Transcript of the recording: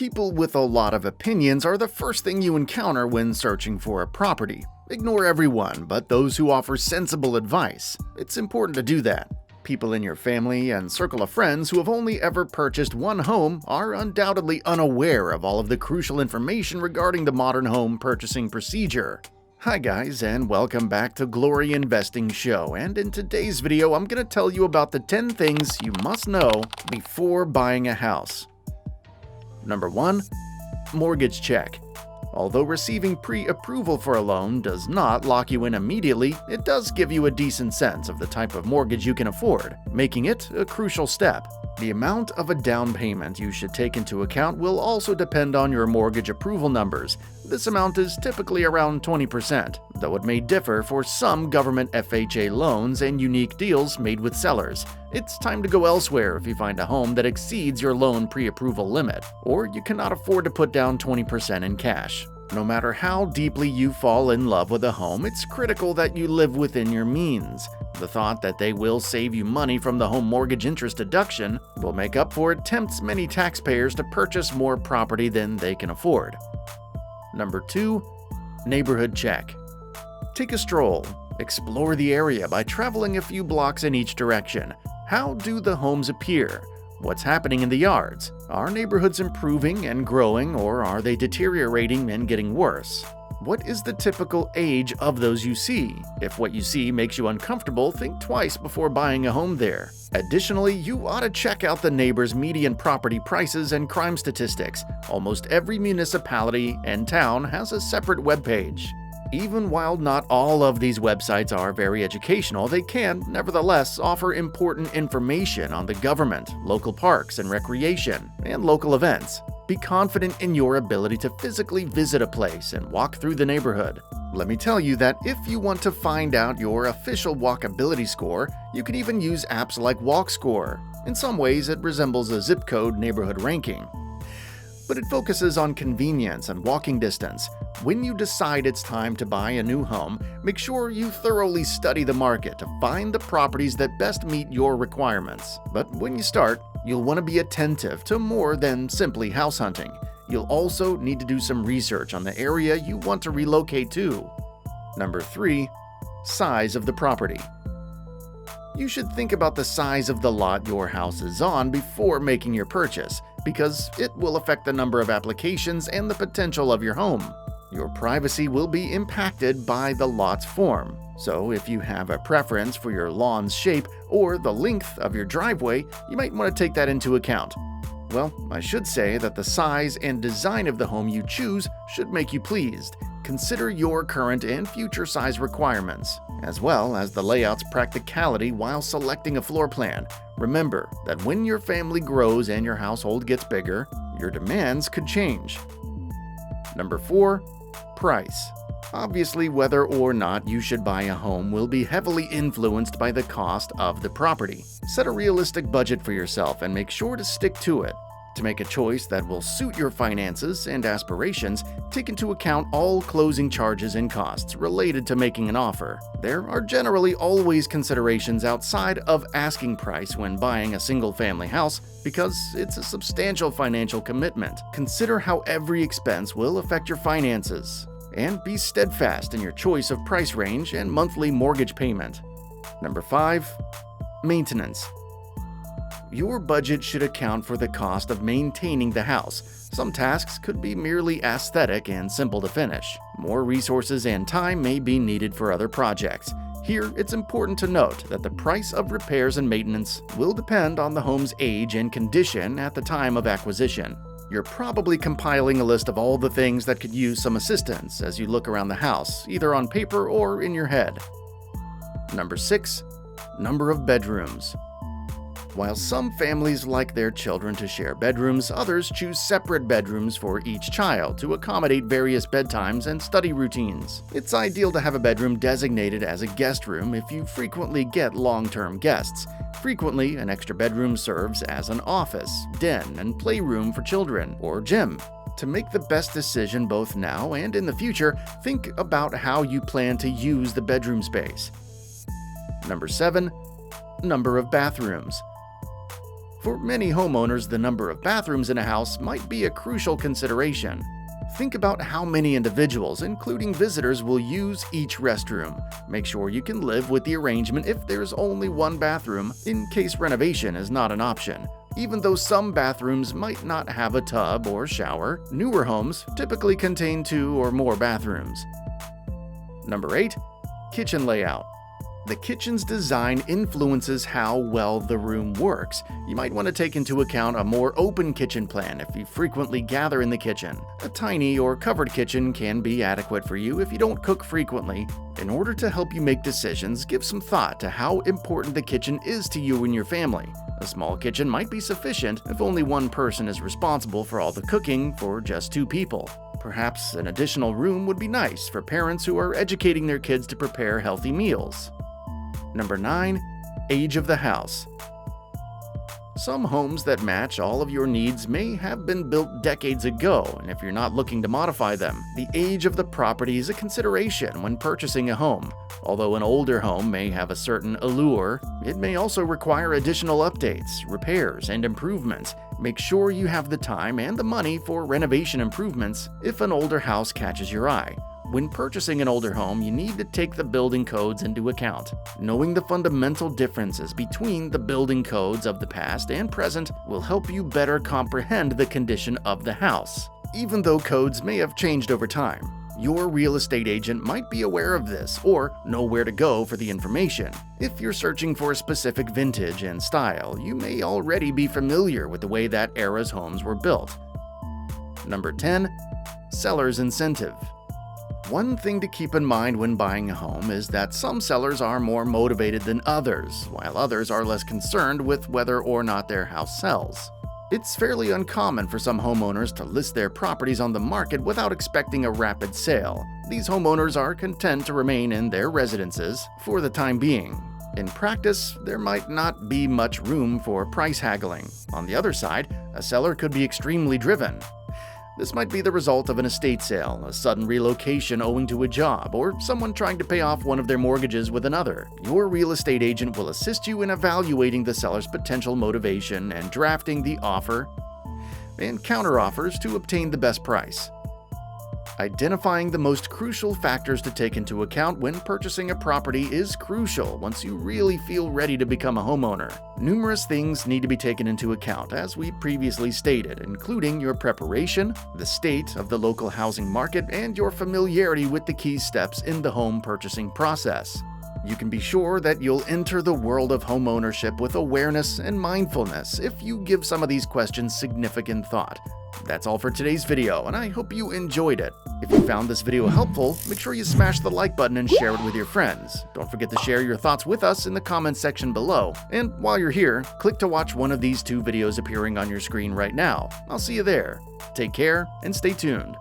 People with a lot of opinions are the first thing you encounter when searching for a property. Ignore everyone but those who offer sensible advice. It's important to do that. People in your family and circle of friends who have only ever purchased one home are undoubtedly unaware of all of the crucial information regarding the modern home purchasing procedure. Hi guys, and welcome back to Glory Investing Show, and in today's video I'm going to tell you about the 10 things you must know before buying a house. Number 1. Mortgage check. Although receiving pre-approval for a loan does not lock you in immediately, it does give you a decent sense of the type of mortgage you can afford, making it a crucial step. The amount of a down payment you should take into account will also depend on your mortgage approval numbers. This amount is typically around 20%, though it may differ for some government FHA loans and unique deals made with sellers. It's time to go elsewhere if you find a home that exceeds your loan pre-approval limit, or you cannot afford to put down 20% in cash. No matter how deeply you fall in love with a home, it's critical that you live within your means. The thought that they will save you money from the home mortgage interest deduction will make up for it tempts many taxpayers to purchase more property than they can afford. Number 2. Neighborhood check. Take a stroll. Explore the area by traveling a few blocks in each direction. How do the homes appear? What's happening in the yards? Are neighborhoods improving and growing, or are they deteriorating and getting worse? What is the typical age of those you see? If what you see makes you uncomfortable, think twice before buying a home there. Additionally, you ought to check out the neighbor's median property prices and crime statistics. Almost every municipality and town has a separate webpage. Even while not all of these websites are very educational, they can, nevertheless, offer important information on the government, local parks and recreation, and local events. Be confident in your ability to physically visit a place and walk through the neighborhood. Let me tell you that if you want to find out your official walkability score, you can even use apps like WalkScore. In some ways, it resembles a zip code neighborhood ranking, but it focuses on convenience and walking distance. When you decide it's time to buy a new home, make sure you thoroughly study the market to find the properties that best meet your requirements. But when you start, you'll want to be attentive to more than simply house hunting. You'll also need to do some research on the area you want to relocate to. Number 3. Size of the property. You should think about the size of the lot your house is on before making your purchase, because it will affect the number of applications and the potential of your home. Your privacy will be impacted by the lot's form, so if you have a preference for your lawn's shape or the length of your driveway, you might want to take that into account. Well, I should say that the size and design of the home you choose should make you pleased. Consider your current and future size requirements, as well as the layout's practicality while selecting a floor plan. Remember that when your family grows and your household gets bigger, your demands could change. Number 4. Price. Obviously, whether or not you should buy a home will be heavily influenced by the cost of the property. Set a realistic budget for yourself and make sure to stick to it. To make a choice that will suit your finances and aspirations, take into account all closing charges and costs related to making an offer. There are generally always considerations outside of asking price when buying a single-family house because it's a substantial financial commitment. Consider how every expense will affect your finances, and be steadfast in your choice of price range and monthly mortgage payment. Number 5. Maintenance. Your budget should account for the cost of maintaining the house. Some tasks could be merely aesthetic and simple to finish. More resources and time may be needed for other projects. Here, it's important to note that the price of repairs and maintenance will depend on the home's age and condition at the time of acquisition. You're probably compiling a list of all the things that could use some assistance as you look around the house, either on paper or in your head. Number 6. Number of bedrooms. While some families like their children to share bedrooms, others choose separate bedrooms for each child to accommodate various bedtimes and study routines. It's ideal to have a bedroom designated as a guest room if you frequently get long-term guests. Frequently, an extra bedroom serves as an office, den, and playroom for children, or gym. To make the best decision both now and in the future, think about how you plan to use the bedroom space. Number 7. Number of bathrooms. For many homeowners, the number of bathrooms in a house might be a crucial consideration. Think about how many individuals, including visitors, will use each restroom. Make sure you can live with the arrangement if there's only one bathroom, in case renovation is not an option. Even though some bathrooms might not have a tub or shower, newer homes typically contain 2 or more bathrooms. Number 8. Kitchen layout. The kitchen's design influences how well the room works. You might want to take into account a more open kitchen plan if you frequently gather in the kitchen. A tiny or covered kitchen can be adequate for you if you don't cook frequently. In order to help you make decisions, give some thought to how important the kitchen is to you and your family. A small kitchen might be sufficient if only one person is responsible for all the cooking for just 2 people. Perhaps an additional room would be nice for parents who are educating their kids to prepare healthy meals. Number 9. Age of the house. Some homes that match all of your needs may have been built decades ago, and if you're not looking to modify them, the age of the property is a consideration when purchasing a home. Although an older home may have a certain allure, it may also require additional updates, repairs, and improvements. Make sure you have the time and the money for renovation improvements if an older house catches your eye. When purchasing an older home, you need to take the building codes into account. Knowing the fundamental differences between the building codes of the past and present will help you better comprehend the condition of the house. Even though codes may have changed over time, your real estate agent might be aware of this or know where to go for the information. If you're searching for a specific vintage and style, you may already be familiar with the way that era's homes were built. Number 10. Seller's incentive. One thing to keep in mind when buying a home is that some sellers are more motivated than others, while others are less concerned with whether or not their house sells. It's fairly uncommon for some homeowners to list their properties on the market without expecting a rapid sale. These homeowners are content to remain in their residences for the time being. In practice, there might not be much room for price haggling. On the other side, a seller could be extremely driven. This might be the result of an estate sale, a sudden relocation owing to a job, or someone trying to pay off one of their mortgages with another. Your real estate agent will assist you in evaluating the seller's potential motivation and drafting the offer and counteroffers to obtain the best price. Identifying the most crucial factors to take into account when purchasing a property is crucial once you really feel ready to become a homeowner. Numerous things need to be taken into account, as we previously stated, including your preparation, the state of the local housing market, and your familiarity with the key steps in the home purchasing process. You can be sure that you'll enter the world of homeownership with awareness and mindfulness if you give some of these questions significant thought. That's all for today's video, and I hope you enjoyed it. If you found this video helpful, make sure you smash the like button and share it with your friends. Don't forget to share your thoughts with us in the comments section below. And while you're here, click to watch one of these 2 videos appearing on your screen right now. I'll see you there. Take care and stay tuned.